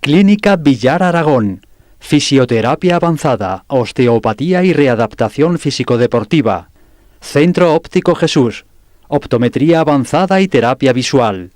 Clínica Villar Aragón. Fisioterapia avanzada, osteopatía y readaptación físico-deportiva. Centro Óptico Jesús. Optometría avanzada y terapia visual.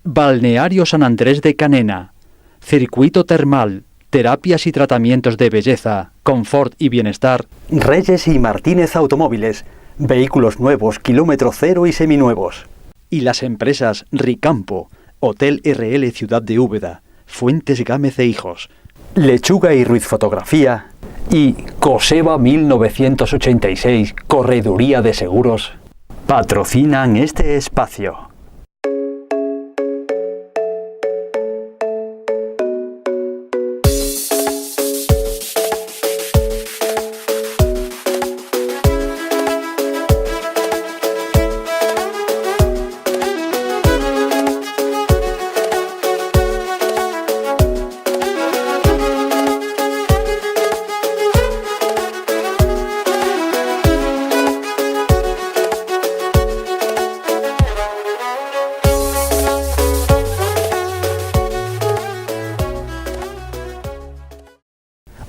Balneario San Andrés de Canena. Circuito termal. Terapias y tratamientos de belleza, confort y bienestar. Reyes y Martínez Automóviles. Vehículos nuevos, kilómetro cero y seminuevos. Y las empresas Ricampo, Hotel RL Ciudad de Úbeda, Fuentes Gámez e Hijos, Lechuga y Ruiz Fotografía y Coseba 1986, Correduría de Seguros, patrocinan este espacio.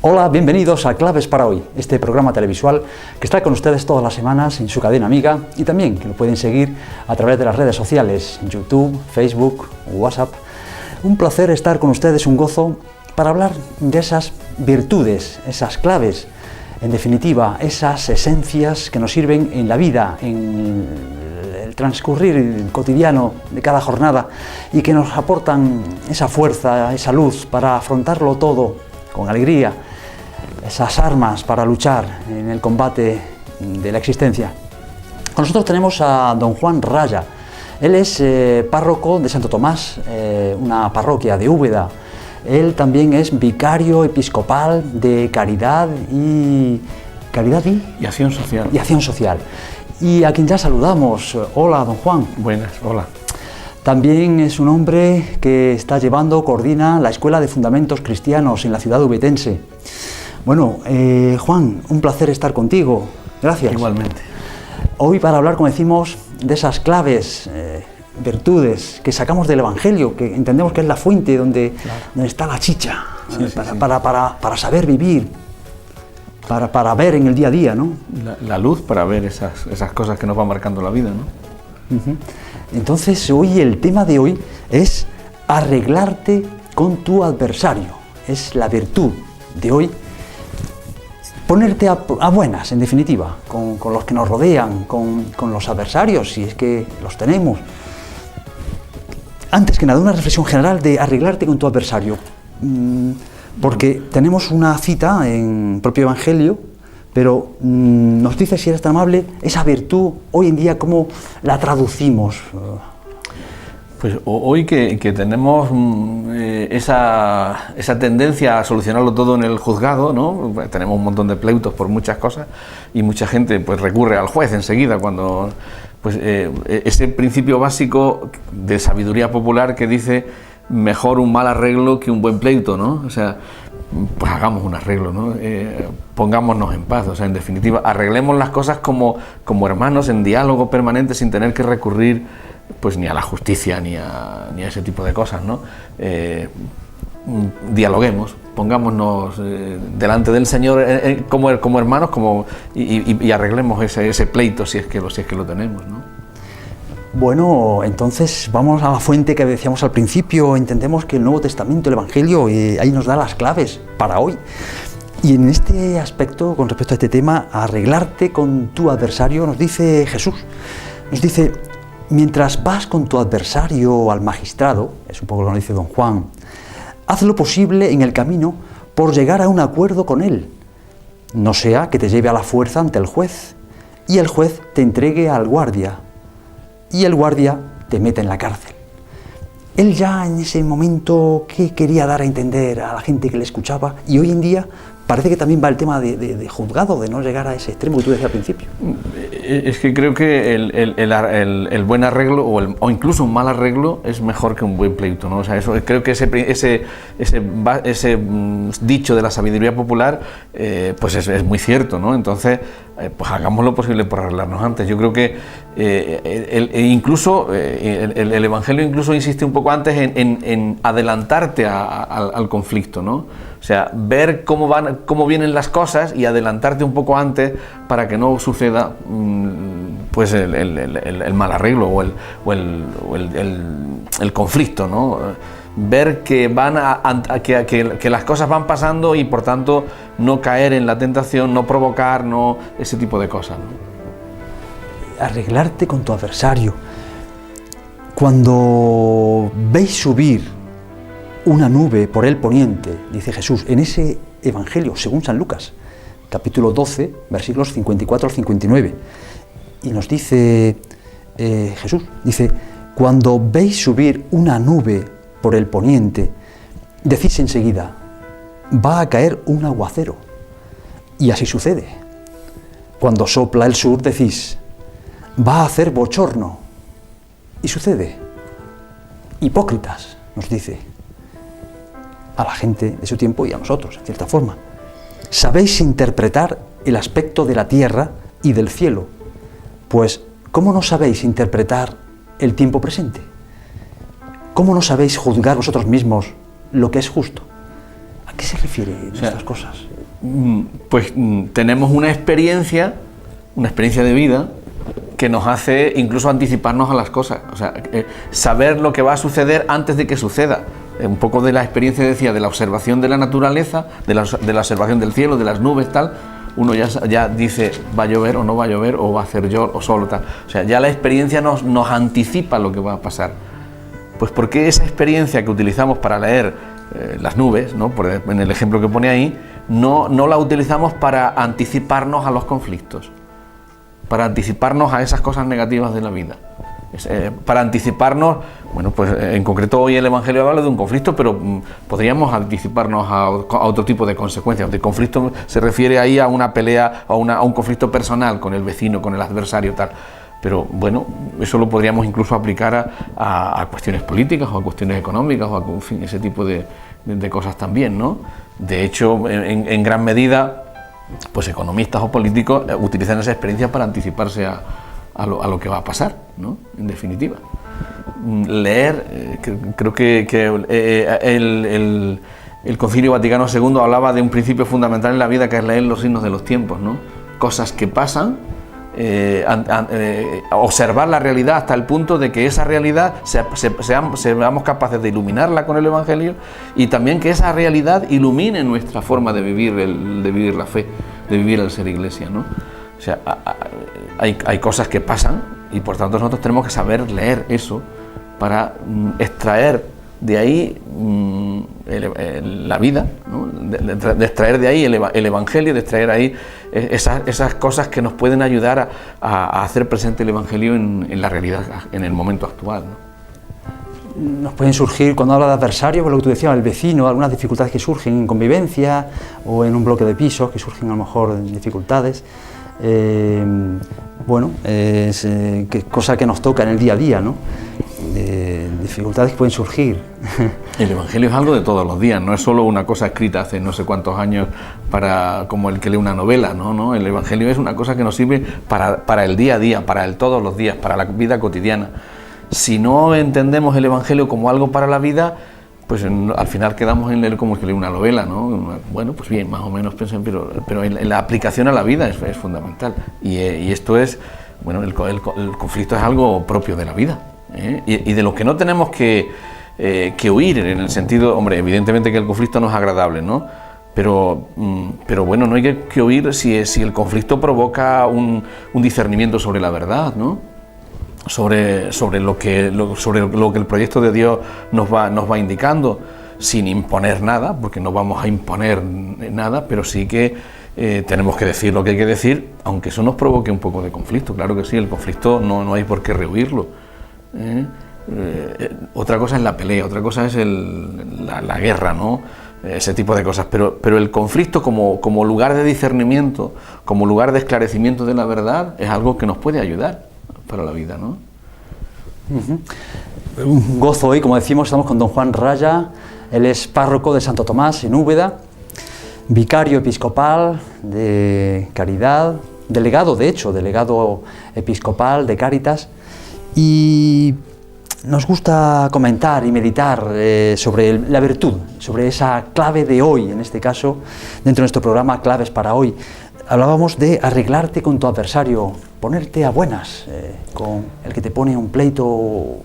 Hola, bienvenidos a Claves para Hoy, este programa televisual que está con ustedes todas las semanas en su cadena amiga y también que lo pueden seguir a través de las redes sociales, YouTube, Facebook, WhatsApp. Un placer estar con ustedes, un gozo para hablar de esas virtudes, esas claves, en definitiva, esas esencias que nos sirven en la vida, en el transcurrir cotidiano de cada jornada y que nos aportan esa fuerza, esa luz para afrontarlo todo con alegría, esas armas para luchar en el combate de la existencia. Con nosotros tenemos a don Juan Raya. Él es párroco de Santo Tomás, una parroquia de Úbeda. Él también es vicario episcopal de Caridad y Acción Social. Y Acción Social. Y a quien ya saludamos. Hola, don Juan. Buenas, hola. También es un hombre que coordina la Escuela de Fundamentos Cristianos en la ciudad ubetense. Bueno, Juan, un placer estar contigo. Gracias. Igualmente. Hoy para hablar, como decimos, de esas claves, virtudes que sacamos del Evangelio, que entendemos que es la fuente donde está la chicha, sí. Para saber vivir, para ver en el día a día, ¿no? La luz para ver esas cosas que nos van marcando la vida, ¿no? Uh-huh. Entonces, hoy el tema de hoy es arreglarte con tu adversario. Es la virtud de hoy. Ponerte a buenas, en definitiva, con los que nos rodean, con los adversarios, si es que los tenemos. Antes que nada, una reflexión general de arreglarte con tu adversario. Porque tenemos una cita en el propio Evangelio, pero nos dice, si eres tan amable, esa virtud, hoy en día, ¿cómo la traducimos? Pues hoy que tenemos esa tendencia a solucionarlo todo en el juzgado, ¿no? Tenemos un montón de pleitos por muchas cosas y mucha gente pues recurre al juez enseguida cuando ese principio básico de sabiduría popular que dice mejor un mal arreglo que un buen pleito, ¿no? O sea, pues hagamos un arreglo, ¿no? Pongámonos en paz, o sea, en definitiva, arreglemos las cosas como hermanos en diálogo permanente sin tener que recurrir pues ni a la justicia ni a ese tipo de cosas, ¿no? Dialoguemos, pongámonos delante del Señor como hermanos y arreglemos ese pleito si es que lo tenemos, ¿no? Bueno, entonces vamos a la fuente que decíamos al principio. Entendemos que el Nuevo Testamento, el Evangelio, ahí nos da las claves para hoy. Y en este aspecto, con respecto a este tema, arreglarte con tu adversario, nos dice Jesús, nos dice: mientras vas con tu adversario al magistrado, es un poco lo que nos dice don Juan, haz lo posible en el camino por llegar a un acuerdo con él, no sea que te lleve a la fuerza ante el juez, y el juez te entregue al guardia, y el guardia te mete en la cárcel. Él ya en ese momento, ¿qué quería dar a entender a la gente que le escuchaba? Y hoy en día parece que también va el tema de juzgado, de no llegar a ese extremo que tú decías al principio. Es que creo que el buen arreglo o incluso un mal arreglo es mejor que un buen pleito, ¿no? O sea, creo que ese dicho de la sabiduría popular pues es muy cierto, ¿no? Entonces, pues hagamos lo posible por arreglarnos antes. Yo creo que Incluso el Evangelio incluso insiste un poco antes en adelantarte al conflicto, ¿no? O sea, ver cómo vienen las cosas y adelantarte un poco antes para que no suceda pues el mal arreglo o el conflicto, ¿no? Ver que que las cosas van pasando y por tanto no caer en la tentación, no provocar, ese tipo de cosas, ¿no? Arreglarte con tu adversario. Cuando veis subir una nube por el poniente, dice Jesús, en ese Evangelio, según San Lucas, capítulo 12, versículos 54 al 59, y nos dice Jesús, dice, cuando veis subir una nube por el poniente, decís enseguida, va a caer un aguacero, y así sucede. Cuando sopla el sur, decís, va a hacer bochorno, y sucede. Hipócritas, nos dice, a la gente de su tiempo y a nosotros, en cierta forma. Sabéis interpretar el aspecto de la tierra y del cielo, pues ¿cómo no sabéis interpretar el tiempo presente? ¿Cómo no sabéis juzgar vosotros mismos lo que es justo? ¿A qué se refieren estas cosas? Pues tenemos una experiencia de vida que nos hace incluso anticiparnos a las cosas, o sea, saber lo que va a suceder antes de que suceda. Un poco de la experiencia, decía, de la observación de la naturaleza, de la observación del cielo, de las nubes, tal, uno ya dice, va a llover o no va a llover, o va a hacer sol o tal. O sea, ya la experiencia nos anticipa lo que va a pasar. Pues ¿por qué esa experiencia que utilizamos para leer las nubes, ¿no? En el ejemplo que pone ahí, no la utilizamos para anticiparnos a los conflictos, para anticiparnos a esas cosas negativas de la vida? Para anticiparnos, bueno, pues en concreto hoy el Evangelio habla de un conflicto, pero podríamos anticiparnos a otro tipo de consecuencias. El conflicto se refiere ahí a una pelea, a un conflicto personal con el vecino, con el adversario, tal. Pero bueno, eso lo podríamos incluso aplicar a cuestiones políticas o a cuestiones económicas o a, en fin, ese tipo de cosas también, ¿no? De hecho, en gran medida, pues economistas o políticos utilizan esa experiencia para anticiparse a lo que va a pasar, ¿no? En definitiva. Leer, creo que el Concilio Vaticano II hablaba de un principio fundamental en la vida, que es leer los signos de los tiempos, ¿no? Cosas que pasan, observar la realidad hasta el punto de que esa realidad seamos capaces de iluminarla con el Evangelio, y también que esa realidad ilumine nuestra forma de vivir la fe, de vivir el ser iglesia, ¿no? O sea, hay cosas que pasan y por tanto nosotros tenemos que saber leer eso para extraer de ahí la vida, ¿no? de extraer de ahí el Evangelio, de extraer ahí esas cosas que nos pueden ayudar a hacer presente el Evangelio en la realidad, en el momento actual, ¿no? Nos pueden surgir, cuando habla de adversario, por lo que tú decías, el vecino, algunas dificultades que surgen en convivencia o en un bloque de pisos, que surgen a lo mejor dificultades. Bueno, es cosa que nos toca en el día a día, ¿no? Dificultades que pueden surgir. El Evangelio es algo de todos los días, no es solo una cosa escrita hace no sé cuántos años como el que lee una novela, ¿no? El Evangelio es una cosa que nos sirve para el día a día, para el todos los días, para la vida cotidiana. Si no entendemos el Evangelio como algo para la vida, pues al final quedamos en leer como el que lee una novela, ¿no? Bueno, pues bien, más o menos pensan, pero en la aplicación a la vida es fundamental. Y esto es, bueno, el conflicto es algo propio de la vida, ¿eh? Y de lo que no tenemos que huir, en el sentido, hombre, evidentemente que el conflicto no es agradable, ¿no? Pero bueno, no hay que huir si el conflicto provoca un discernimiento sobre la verdad, ¿no? Sobre lo que el proyecto de Dios nos va indicando, sin imponer nada, porque no vamos a imponer nada, pero sí que tenemos que decir lo que hay que decir, aunque eso nos provoque un poco de conflicto. Claro que sí, el conflicto no hay por qué rehuirlo, ¿eh? Otra cosa es la pelea, otra cosa es la guerra, ¿no? Ese tipo de cosas, pero el conflicto como lugar de discernimiento, como lugar de esclarecimiento de la verdad, es algo que nos puede ayudar para la vida, ¿no? Un gozo hoy, como decimos, estamos con don Juan Raya. Él es párroco de Santo Tomás en Úbeda, vicario episcopal de Caridad delegado, de hecho, delegado episcopal de Cáritas, y nos gusta comentar y meditar sobre la virtud, sobre esa clave de hoy, en este caso, dentro de nuestro programa Claves para Hoy. Hablábamos de arreglarte con tu adversario, ponerte a buenas con el que te pone un pleito,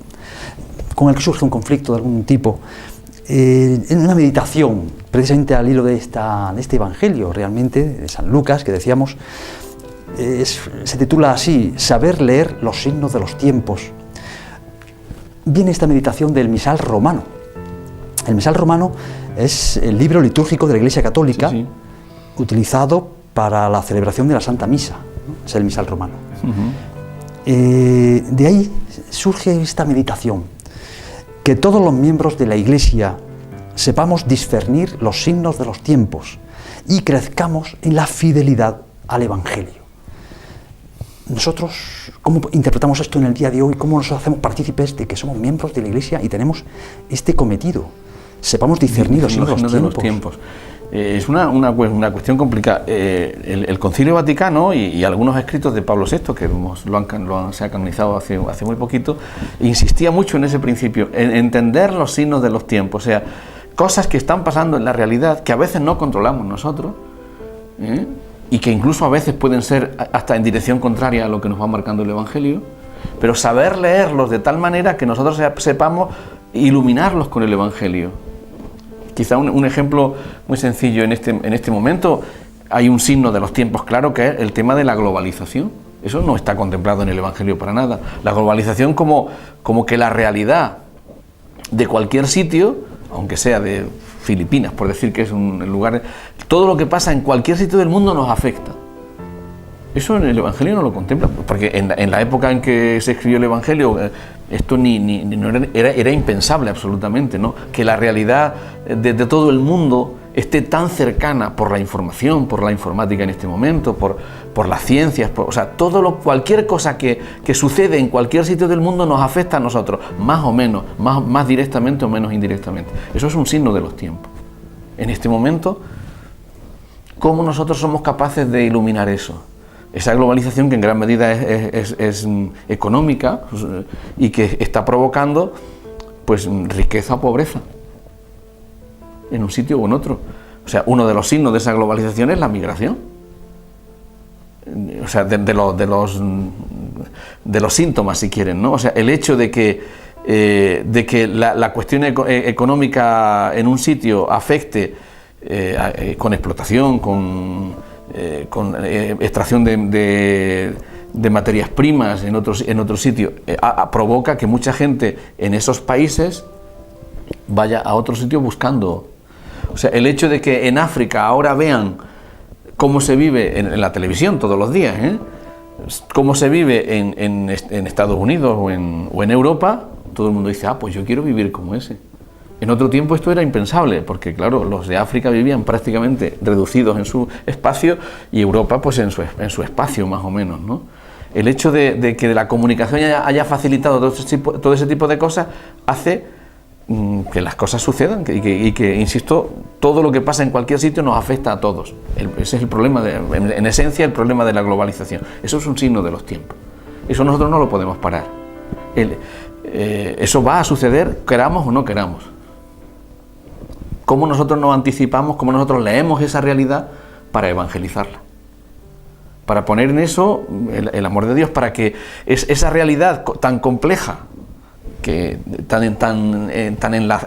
con el que surge un conflicto de algún tipo. En una meditación, precisamente al hilo de este Evangelio, realmente, de San Lucas, que decíamos, se titula así: Saber leer los signos de los tiempos. Viene esta meditación del Misal Romano. El Misal Romano es el libro litúrgico de la Iglesia Católica, sí, utilizado para la celebración de la Santa Misa, ¿no? Es el Misal Romano. De ahí surge esta meditación, que todos los miembros de la Iglesia sepamos discernir los signos de los tiempos y crezcamos en la fidelidad al Evangelio. Nosotros, ¿cómo interpretamos esto en el día de hoy? ¿Cómo nos hacemos partícipes de que somos miembros de la Iglesia y tenemos este cometido? Sepamos discernir los signos de los tiempos. Es una cuestión complicada. El Concilio Vaticano y algunos escritos de Pablo VI, que se ha canonizado hace muy poquito, insistía mucho en ese principio, en entender los signos de los tiempos, o sea, cosas que están pasando en la realidad que a veces no controlamos nosotros, y que incluso a veces pueden ser hasta en dirección contraria a lo que nos va marcando el Evangelio, pero saber leerlos de tal manera que nosotros sepamos iluminarlos con el Evangelio. Quizá un ejemplo muy sencillo en este momento, hay un signo de los tiempos claro, que es el tema de la globalización. Eso no está contemplado en el Evangelio para nada. La globalización como que la realidad de cualquier sitio, aunque sea de Filipinas, por decir que es un lugar, todo lo que pasa en cualquier sitio del mundo nos afecta. Eso en el Evangelio no lo contempla, porque en la época en que se escribió el Evangelio, esto era impensable absolutamente, ¿no? Que la realidad de todo el mundo esté tan cercana por la información, por la informática en este momento, por las ciencias, o sea, cualquier cosa que sucede en cualquier sitio del mundo nos afecta a nosotros, más o menos, más directamente o menos indirectamente. Eso es un signo de los tiempos. En este momento, ¿cómo nosotros somos capaces de iluminar eso? Esa globalización que en gran medida es económica y que está provocando pues riqueza o pobreza en un sitio o en otro. O sea, uno de los signos de esa globalización es la migración. O sea, de los síntomas, si quieren, ¿no? O sea, el hecho de que la cuestión económica en un sitio afecte con explotación, con extracción de materias primas en otro sitio, provoca que mucha gente en esos países vaya a otro sitio buscando. O sea, el hecho de que en África ahora vean cómo se vive en la televisión todos los días, cómo se vive en Estados Unidos o en Europa, todo el mundo dice, pues yo quiero vivir como ese. En otro tiempo esto era impensable, porque claro, los de África vivían prácticamente reducidos en su espacio y Europa pues en su espacio más o menos, ¿no? El hecho de que la comunicación haya facilitado todo ese tipo de cosas hace que las cosas sucedan y que, insisto, todo lo que pasa en cualquier sitio nos afecta a todos. Ese es el problema, en esencia, el problema de la globalización. Eso es un signo de los tiempos. Eso nosotros no lo podemos parar. Eso va a suceder, queramos o no queramos. Cómo nosotros nos anticipamos, cómo nosotros leemos esa realidad para evangelizarla, para poner en eso el amor de Dios, para que esa realidad tan compleja, tan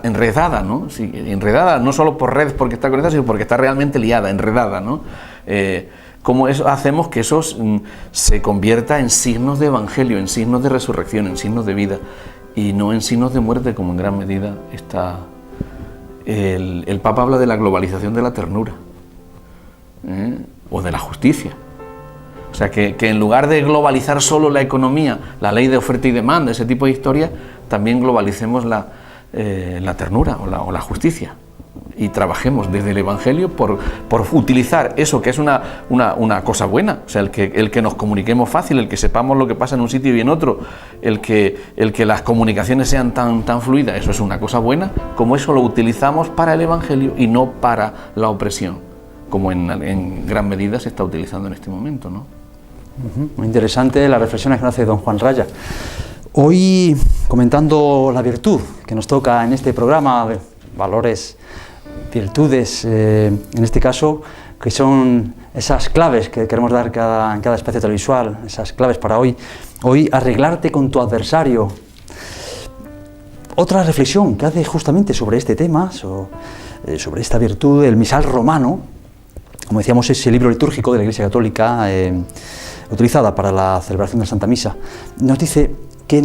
enredada, ¿no? Sí, enredada no solo por redes porque está conectada, sino porque está realmente liada, enredada, ¿no? Cómo hacemos que eso se convierta en signos de evangelio, en signos de resurrección, en signos de vida, y no en signos de muerte, como en gran medida está. El Papa habla de la globalización de la ternura, o de la justicia. O sea, que en lugar de globalizar solo la economía, la ley de oferta y demanda, ese tipo de historias, también globalicemos la ternura o la justicia. Y trabajemos desde el Evangelio por utilizar eso que es una cosa buena, o sea, el que nos comuniquemos fácil, el que sepamos lo que pasa en un sitio y en otro, el que las comunicaciones sean tan fluidas, eso es una cosa buena, como eso lo utilizamos para el Evangelio y no para la opresión, como en gran medida se está utilizando en este momento, ¿no? Muy interesante las reflexiones que nos hace don Juan Raya. Hoy, comentando la virtud que nos toca en este programa, valores, virtudes, en este caso, que son esas claves que queremos dar en cada espacio televisual, esas claves para hoy. Hoy, arreglarte con tu adversario. Otra reflexión que hace justamente sobre este tema, sobre esta virtud, el misal romano, como decíamos, ese libro litúrgico de la Iglesia Católica, utilizada para la celebración de la Santa Misa, nos dice que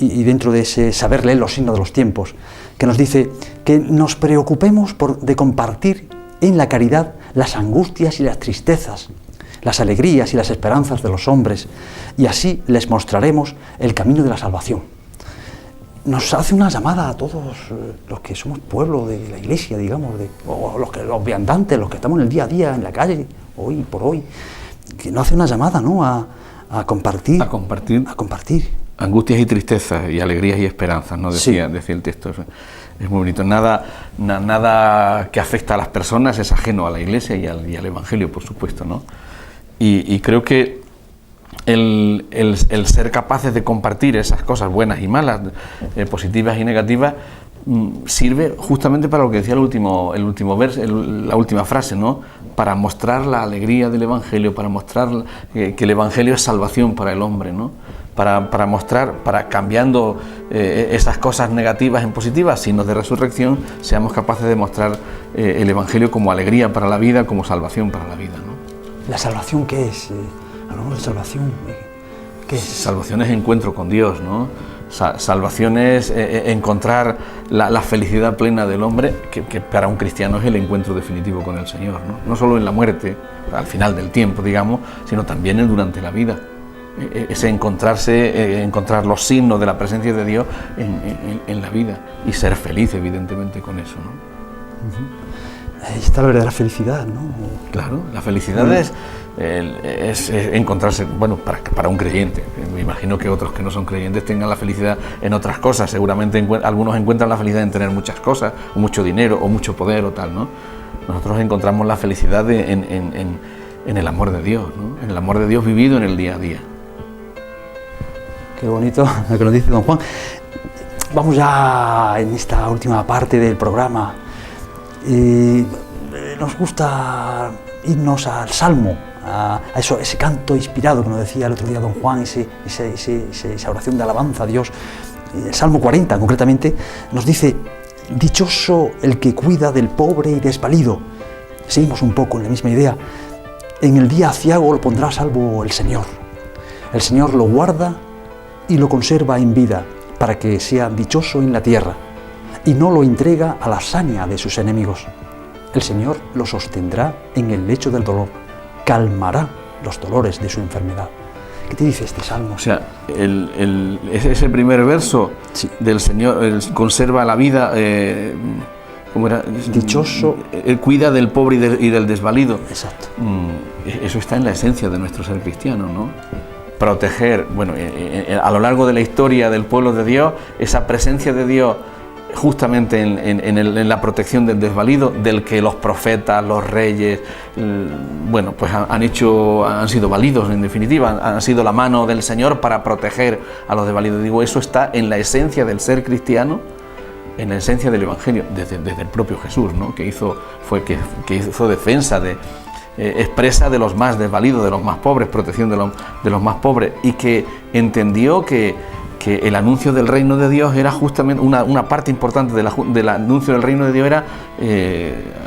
y dentro de ese saber leer los signos de los tiempos, que nos dice que nos preocupemos de compartir en la caridad las angustias y las tristezas, las alegrías y las esperanzas de los hombres, y así les mostraremos el camino de la salvación. Nos hace una llamada a todos los que somos pueblo de la Iglesia, digamos, o los viandantes, los que estamos en el día a día, en la calle, hoy por hoy, que nos hace una llamada, ¿no?, a compartir. A compartir. Angustias y tristezas, y alegrías y esperanzas, ¿no? Decía el texto. Es muy bonito. Nada que afecta a las personas es ajeno a la Iglesia y al Evangelio, por supuesto, ¿no? Y creo que el ser capaces de compartir esas cosas buenas y malas, positivas y negativas, sirve justamente para lo que decía el último verso, la última frase, ¿no? Para mostrar la alegría del Evangelio, para mostrar que el Evangelio es salvación para el hombre, ¿no? Para mostrar, para cambiando esas cosas negativas en positivas, signos de resurrección, seamos capaces de mostrar el Evangelio como alegría para la vida, como salvación para la vida, ¿no? ¿La salvación qué es? Hablamos de salvación, ¿qué es? Salvación es encuentro con Dios, ¿no? Salvación es encontrar la felicidad plena del hombre, que para un cristiano es el encuentro definitivo con el Señor, ¿no? No solo en la muerte, al final del tiempo, digamos, sino también durante la vida. Ese encontrar los signos de la presencia de Dios en la vida y ser feliz, evidentemente, con eso, ¿no? Ahí está la verdadera felicidad, ¿no? Claro, la felicidad es encontrarse, bueno, para un creyente. Me imagino que otros que no son creyentes tengan la felicidad en otras cosas. Seguramente algunos encuentran la felicidad en tener muchas cosas, o mucho dinero, o mucho poder, o tal, ¿no? Nosotros encontramos la felicidad en el amor de Dios, ¿no? En el amor de Dios vivido en el día a día. Qué bonito lo que nos dice don Juan. Vamos ya en esta última parte del programa. Nos gusta irnos al Salmo, a ese canto inspirado que nos decía el otro día don Juan, esa oración de alabanza a Dios. El Salmo 40 concretamente nos dice: dichoso el que cuida del pobre y desvalido. Seguimos un poco en la misma idea. En el día aciago lo pondrá a salvo el Señor. El Señor lo guarda y lo conserva en vida, para que sea dichoso en la tierra, y no lo entrega a la saña de sus enemigos. El Señor lo sostendrá en el lecho del dolor, calmará los dolores de su enfermedad. ¿Qué te dice este salmo? O sea, ese primer verso, sí, del Señor, conserva la vida, ¿cómo era? Dichoso. Él cuida del pobre y del desvalido. Exacto. Eso está en la esencia de nuestro ser cristiano, ¿no? Proteger, bueno, a lo largo de la historia del pueblo de Dios, esa presencia de Dios justamente en la protección del desvalido, del que los profetas, los reyes, bueno, pues han sido válidos, en definitiva, han sido la mano del Señor para proteger a los desvalidos. Digo, eso está en la esencia del ser cristiano, en la esencia del Evangelio, desde el propio Jesús, ¿no? que hizo defensa expresa de los más desvalidos, de los más pobres, protección de los más pobres, y que entendió que el anuncio del reino de Dios era justamente una parte importante del anuncio del reino de Dios era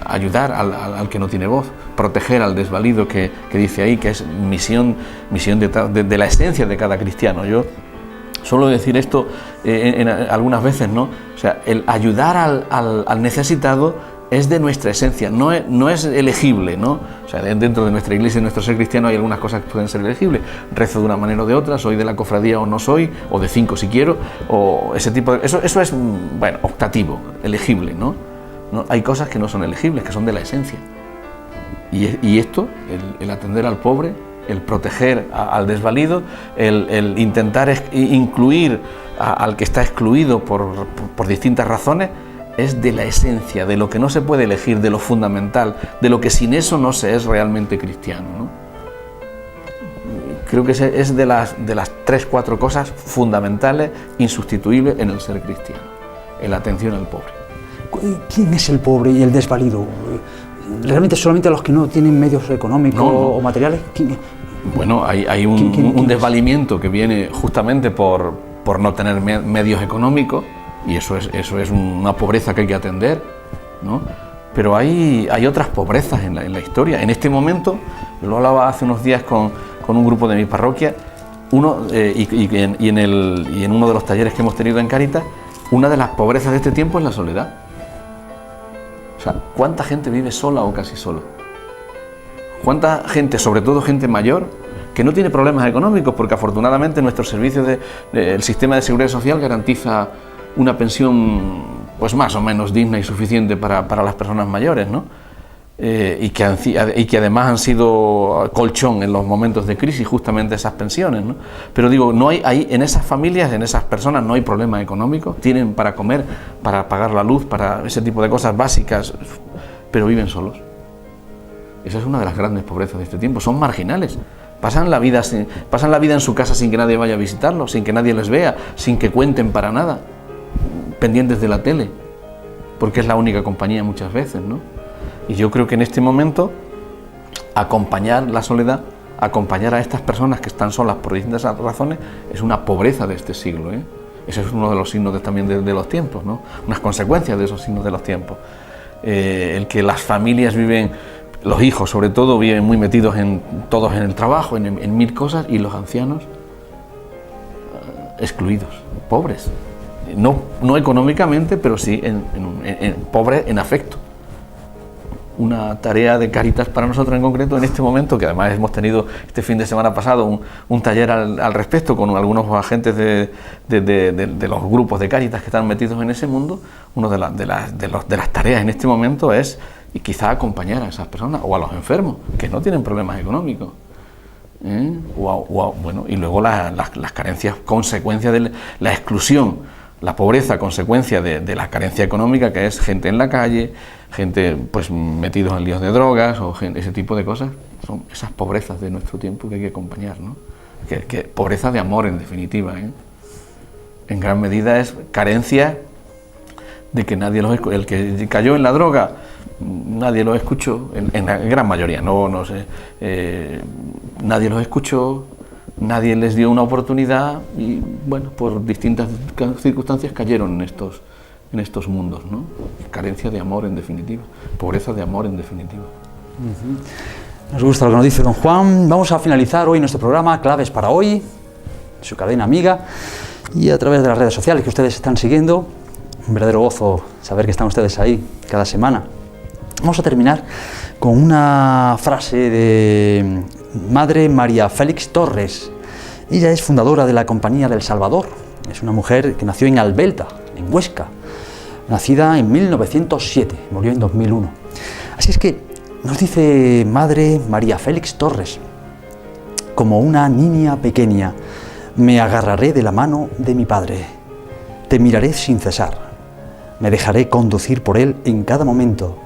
ayudar al que no tiene voz, proteger al desvalido, que dice ahí que es misión de la esencia de cada cristiano. Yo suelo decir esto algunas veces, ¿no? O sea, el ayudar al necesitado es de nuestra esencia, no es elegible, ¿no? O sea, dentro de nuestra iglesia y nuestro ser cristiano hay algunas cosas que pueden ser elegibles. Rezo de una manera o de otra, soy de la cofradía o no soy, o de 5 si quiero, o ese tipo de... Eso es, bueno, optativo, elegible, ¿no? Hay cosas que no son elegibles, que son de la esencia. Y esto, el atender al pobre, el proteger al desvalido, el intentar incluir al que está excluido por distintas razones, es de la esencia, de lo que no se puede elegir, de lo fundamental, de lo que sin eso no se es realmente cristiano, ¿no? Creo que es de las 3-4 cosas fundamentales, insustituibles en el ser cristiano, en la atención al pobre. ¿Quién es el pobre y el desvalido? ¿Realmente solamente los que no tienen medios económicos o materiales? Bueno, hay un desvalimiento que viene justamente por no tener medios económicos, y eso es una pobreza que hay que atender, ¿no? Pero hay otras pobrezas en la historia. En este momento, lo hablaba hace unos días con un grupo de mi parroquia, en uno de los talleres que hemos tenido en Cáritas, una de las pobrezas de este tiempo es la soledad. O sea, ¿cuánta gente vive sola o casi sola? ¿Cuánta gente, sobre todo gente mayor, que no tiene problemas económicos? Porque afortunadamente nuestro servicio el sistema de seguridad social garantiza una pensión pues más o menos digna y suficiente para las personas mayores, ¿no? Y que además han sido colchón en los momentos de crisis justamente esas pensiones, ¿no? Pero digo, no hay en esas familias, en esas personas no hay problemas económicos, tienen para comer, para pagar la luz, para ese tipo de cosas básicas, pero viven solos. Esa es una de las grandes pobrezas de este tiempo, son marginales. Pasan la vida en su casa sin que nadie vaya a visitarlos, sin que nadie les vea, sin que cuenten para nada, pendientes de la tele, porque es la única compañía muchas veces, ¿no? Y yo creo que en este momento acompañar la soledad, acompañar a estas personas que están solas por distintas razones, es una pobreza de este siglo, ¿eh? Ese es uno de los signos también de los tiempos, ¿no? Unas consecuencias de esos signos de los tiempos. El que las familias viven, los hijos sobre todo, viven muy metidos todos en el trabajo, en mil cosas, y los ancianos excluidos, pobres. No económicamente, pero sí pobres en afecto. Una tarea de Cáritas para nosotros en concreto en este momento, que además hemos tenido este fin de semana pasado un taller al respecto con algunos agentes de los grupos de Cáritas que están metidos en ese mundo. Una de las tareas en este momento es quizá acompañar a esas personas o a los enfermos que no tienen problemas económicos. Bueno, y luego las carencias, consecuencia de la exclusión, la pobreza, consecuencia de la carencia económica, que es gente en la calle, gente pues metidos en líos de drogas o ese tipo de cosas. Son esas pobrezas de nuestro tiempo que hay que acompañar, ¿no? Que pobreza de amor, en definitiva, ¿eh? En gran medida es carencia de que nadie los escuchó. El que cayó en la droga, nadie los escuchó, en la gran mayoría, no sé, nadie los escuchó, nadie les dio una oportunidad y, bueno, por distintas circunstancias cayeron en estos mundos, ¿no? Carencia de amor, en definitiva. Pobreza de amor, en definitiva. Nos gusta lo que nos dice don Juan. Vamos a finalizar hoy nuestro programa Claves para Hoy, su cadena amiga, y a través de las redes sociales que ustedes están siguiendo. Un verdadero gozo saber que están ustedes ahí cada semana. Vamos a terminar con una frase de Madre María Félix Torres. Ella es fundadora de la Compañía del Salvador. Es una mujer que nació en Albelda, en Huesca, nacida en 1907, murió en 2001. Así es que nos dice Madre María Félix Torres: como una niña pequeña, me agarraré de la mano de mi Padre, te miraré sin cesar, me dejaré conducir por Él en cada momento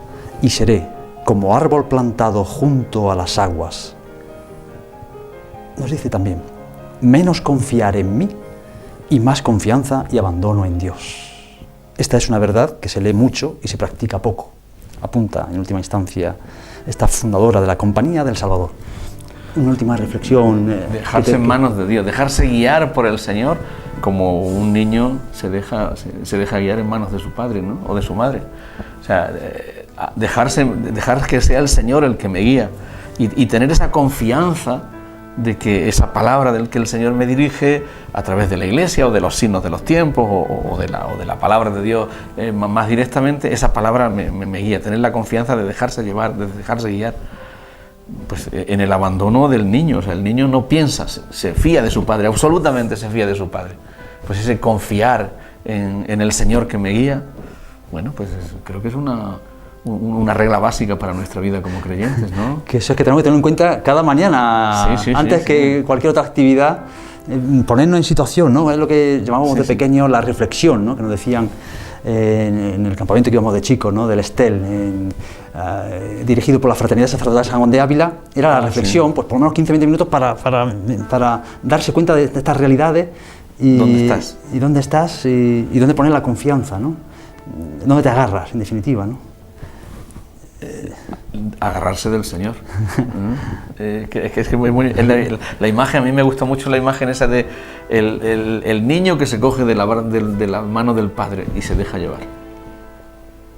y seré como árbol plantado junto a las aguas. Nos dice también: menos confiar en mí y más confianza y abandono en Dios. Esta es una verdad que se lee mucho y se practica poco. Apunta, en última instancia, esta fundadora de la Compañía del Salvador. Una última reflexión. Dejarse en manos de Dios, dejarse guiar por el Señor, como un niño se deja guiar en manos de su padre, ¿no? O de su madre. O sea, dejar que sea el Señor el que me guía y tener esa confianza de que esa palabra del que el Señor me dirige a través de la Iglesia o de los signos de los tiempos o de la palabra de Dios más directamente, esa palabra me guía, tener la confianza de dejarse llevar, de dejarse guiar, pues en el abandono del niño. O sea, el niño no piensa, se fía de su padre, absolutamente se fía de su padre. Pues ese confiar en el Señor que me guía, bueno, pues creo que es una regla básica para nuestra vida como creyentes, ¿no? Que eso es que tenemos que tener en cuenta cada mañana, antes que cualquier otra actividad, ponernos en situación, ¿no? Es lo que llamábamos de pequeños la reflexión, ¿no? Que nos decían en el campamento que íbamos de chicos, ¿no? Del Estel, dirigido por la Fraternidad Sacerdotal San Juan de Ávila, era la reflexión, pues por lo menos 15-20 minutos para darse cuenta de estas realidades y dónde estás y dónde poner la confianza, ¿no? Dónde te agarras, en definitiva, ¿no? Agarrarse del Señor. La imagen, a mí me gusta mucho la imagen esa de el niño que se coge de la mano del padre y se deja llevar,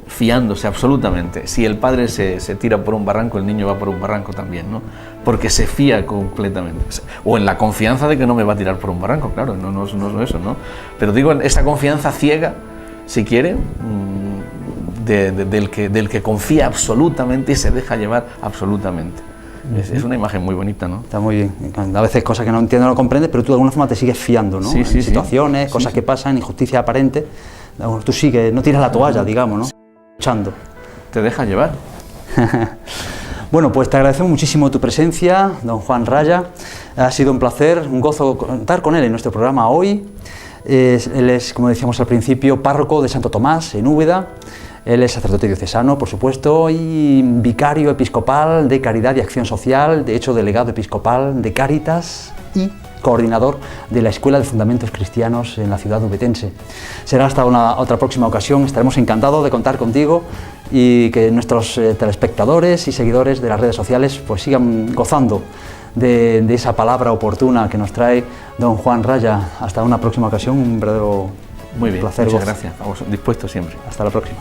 fiándose absolutamente. Si el padre se tira por un barranco, el niño va por un barranco también, ¿no? Porque se fía completamente. O en la confianza de que no me va a tirar por un barranco, claro, no es eso, ¿no? Pero digo, esa confianza ciega, si quiere, del que confía absolutamente y se deja llevar absolutamente. Es una imagen muy bonita, ¿no? Está muy bien. A veces cosas que no entiendes, no comprendes, pero tú de alguna forma te sigues fiando, ¿no? Sí, situaciones, cosas que pasan, injusticia aparente, tú sigues, no tiras la toalla, digamos, ¿no? Luchando. Te deja llevar. Bueno, pues te agradecemos muchísimo tu presencia, don Juan Raya. Ha sido un placer, un gozo contar con él en nuestro programa hoy. Él es, como decíamos al principio, párroco de Santo Tomás, en Úbeda. Él es sacerdote diocesano, por supuesto, y vicario episcopal de Caridad y Acción Social, de hecho delegado episcopal de Cáritas y coordinador de la Escuela de Fundamentos Cristianos en la ciudad ubetense. Será hasta otra próxima ocasión, estaremos encantados de contar contigo y que nuestros telespectadores y seguidores de las redes sociales pues sigan gozando de esa palabra oportuna que nos trae don Juan Raya. Hasta una próxima ocasión, un verdadero Muy bien, placer. muchas gracias, vamos dispuestos siempre. Hasta la próxima.